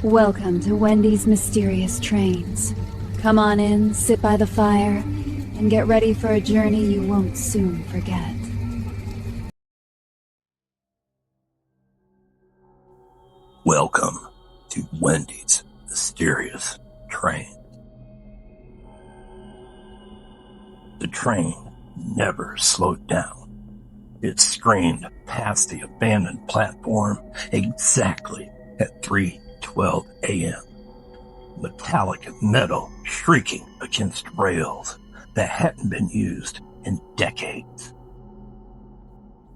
Welcome to Wendy's Mysterious Trains. Come on in, sit by the fire, and get ready for a journey you won't soon forget. Welcome to Wendy's Mysterious Train. The train never slowed down. It screamed past the abandoned platform exactly at 3:12 a.m. Metallic metal shrieking against rails that hadn't been used in decades.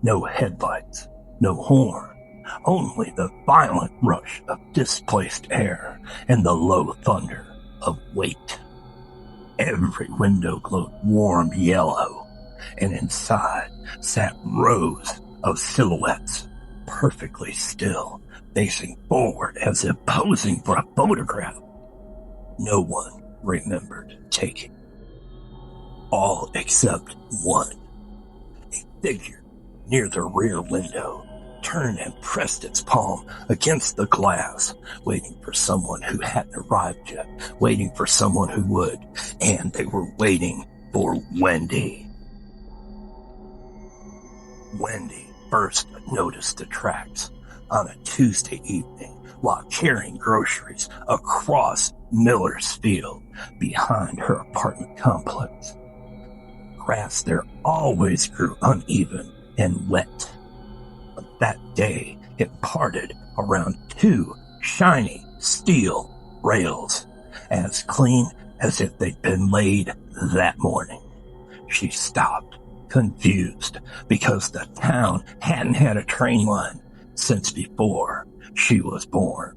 No headlights, no horn, only the violent rush of displaced air and the low thunder of weight. Every window glowed warm yellow, and inside sat rows of silhouettes, perfectly still, facing forward as if posing for a photograph. No one remembered taking. All except one. A figure near the rear window turned and pressed its palm against the glass, waiting for someone who hadn't arrived yet, waiting for someone who would, and they were waiting for Wendy. Wendy first noticed the tracks on a Tuesday evening while carrying groceries across Miller's Field behind her apartment complex. Grass there always grew uneven and wet. But that day, it parted around two shiny steel rails, as clean as if they'd been laid that morning. She stopped, confused, because the town hadn't had a train line since before she was born.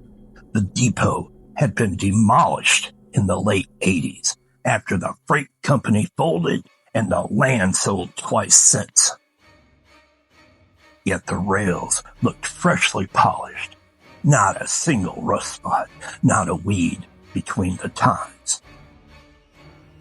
The depot had been demolished in the late 80s after the freight company folded and the land sold twice since. Yet the rails looked freshly polished. Not a single rust spot, not a weed between the tines.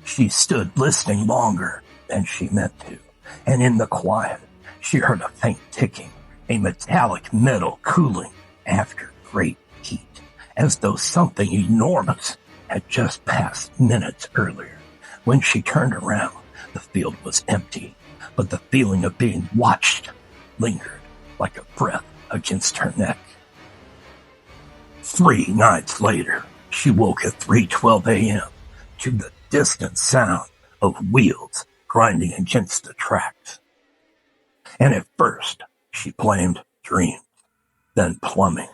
She stood listening longer than she meant to, and in the quiet, she heard a faint ticking, a metallic metal cooling after great heat, as though something enormous had just passed minutes earlier. When she turned around, the field was empty, but the feeling of being watched lingered like a breath against her neck. 3 nights later, she woke at 3:12 a.m. to the distant sound of wheels grinding against the tracks. And at first, she blamed dreams, then plumbing,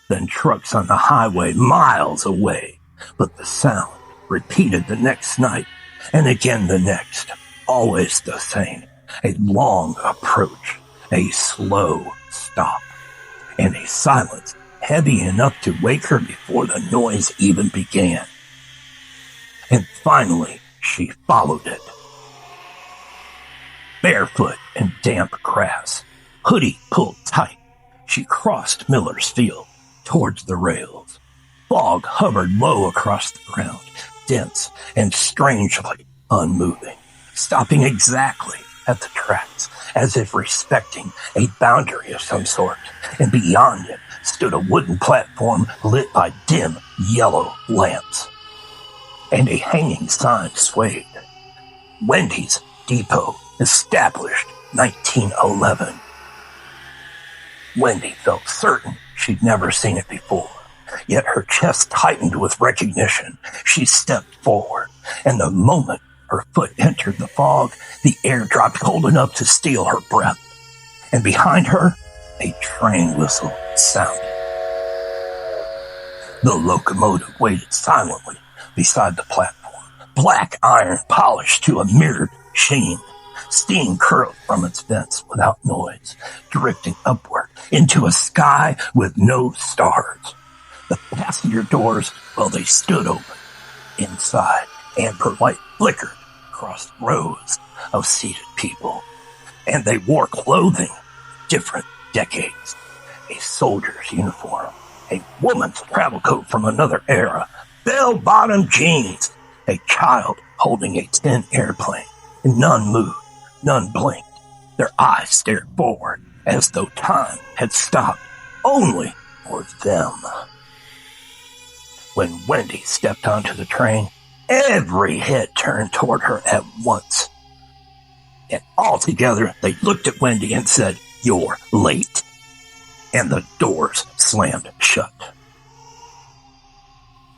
then trucks on the highway miles away. But the sound repeated the next night, and again the next, always the same, a long approach, a slow stop, and a silence heavy enough to wake her before the noise even began. And finally, she followed it. Barefoot in damp grass, hoodie pulled tight, she crossed Miller's Field towards the rails. Fog hovered low across the ground, dense and strangely unmoving, stopping exactly at the tracks, as if respecting a boundary of some sort, and beyond it stood a wooden platform lit by dim yellow lamps. And a hanging sign swayed. Wendy's Depot, established 1911. Wendy felt certain she'd never seen it before, yet her chest tightened with recognition. She stepped forward, and the moment her foot entered the fog, the air dropped cold enough to steal her breath. And behind her, a train whistle sounded. The locomotive waited silently beside the platform, black iron polished to a mirrored sheen. Steam curled from its vents without noise, drifting upward into a sky with no stars. The passenger doors, well, they stood open. Inside, amber light flickered across rows of seated people, and they wore clothing different decades. A soldier's uniform, a woman's travel coat from another era, bell-bottom jeans, a child holding a tin airplane, and none moved, none blinked. Their eyes stared forward as though time had stopped only for them. When Wendy stepped onto the train, every head turned toward her at once. And all together, they looked at Wendy and said, "You're late." And the doors slammed shut.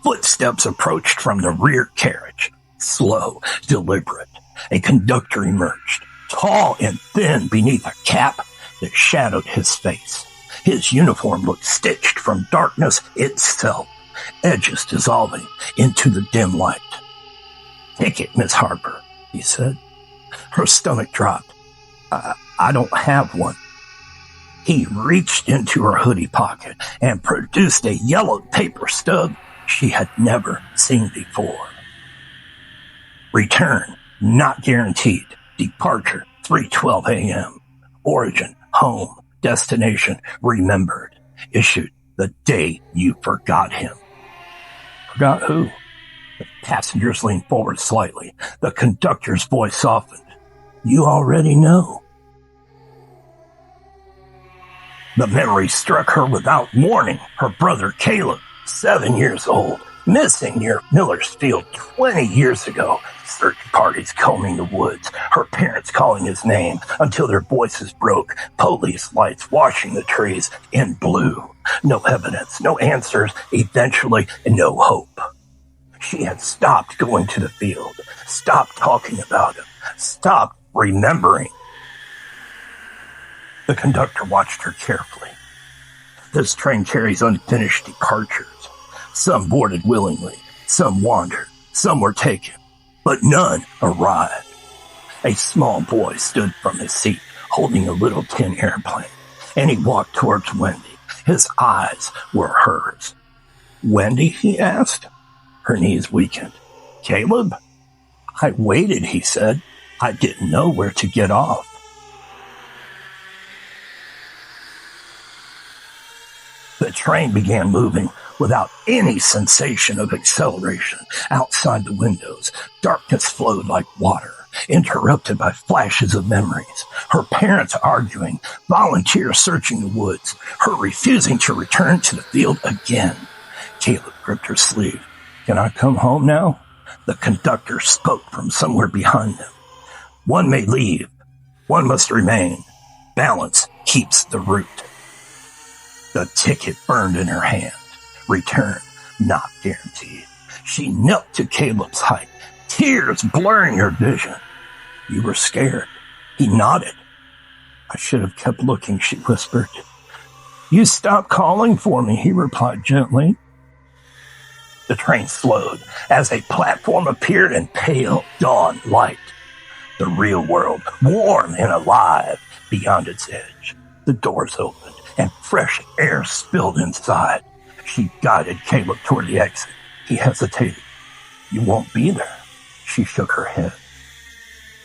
Footsteps approached from the rear carriage. Slow, deliberate. A conductor emerged, tall and thin beneath a cap that shadowed his face. His uniform looked stitched from darkness itself, edges dissolving into the dim light. "Ticket, Miss Harper," he said. Her stomach dropped. I don't have one." He reached into her hoodie pocket and produced a yellowed paper stub she had never seen before. "Return, not guaranteed. Departure, 3:12 a.m. Origin, home. Destination, remembered. Issued the day you forgot him." "Forgot who?" The passengers leaned forward slightly. The conductor's voice softened. "You already know." The memory struck her without warning. Her brother Caleb, 7 years old, missing near Miller's Field 20 years ago. Search parties combing the woods, her parents calling his name until their voices broke, police lights washing the trees in blue. No evidence, no answers, eventually no hope. She had stopped going to the field, stopped talking about him, stopped remembering. The conductor watched her carefully. This train carries unfinished departures. Some boarded willingly, some wandered, some were taken, but none arrived. A small boy stood from his seat, holding a little tin airplane, and he walked towards Wendy. His eyes were hers. "Wendy?" he asked. Her knees weakened. "Caleb?" "I waited," he said. "I didn't know where to get off." The train began moving without any sensation of acceleration. Outside the windows, darkness flowed like water, interrupted by flashes of memories. Her parents arguing, volunteers searching the woods, her refusing to return to the field again. Caleb gripped her sleeve. "Can I come home now?" The conductor spoke from somewhere behind them. "One may leave. One must remain. Balance keeps the route." The ticket burned in her hand. Return, not guaranteed. She knelt to Caleb's height, tears blurring her vision. "You were scared." He nodded. "I should have kept looking," she whispered. "You stopped calling for me," he replied gently. The train slowed as a platform appeared in pale dawn light. The real world, warm and alive beyond its edge. The doors opened and fresh air spilled inside. She guided Caleb toward the exit. He hesitated. "You won't be there." She shook her head.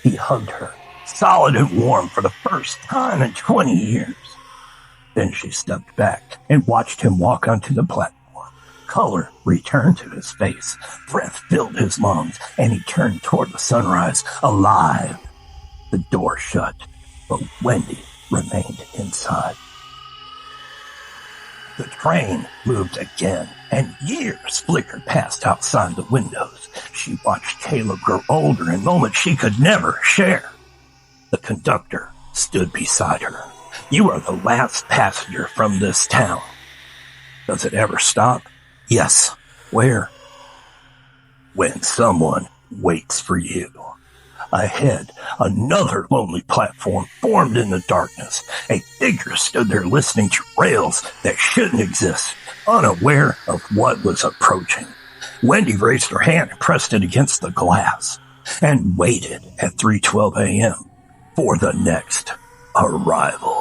He hugged her, solid and warm for the first time in 20 years. Then she stepped back and watched him walk onto the platform. Color returned to his face. Breath filled his lungs, and he turned toward the sunrise, alive. The door shut, but Wendy remained inside. The train moved again, and years flickered past outside the windows. She watched Caleb grow older in moments she could never share. The conductor stood beside her. "You are the last passenger from this town." "Does it ever stop?" "Yes." "Where?" "When someone waits for you." Ahead, another lonely platform formed in the darkness. A figure stood there listening to rails that shouldn't exist, unaware of what was approaching. Wendy raised her hand and pressed it against the glass, and waited at 3:12 a.m. for the next arrival.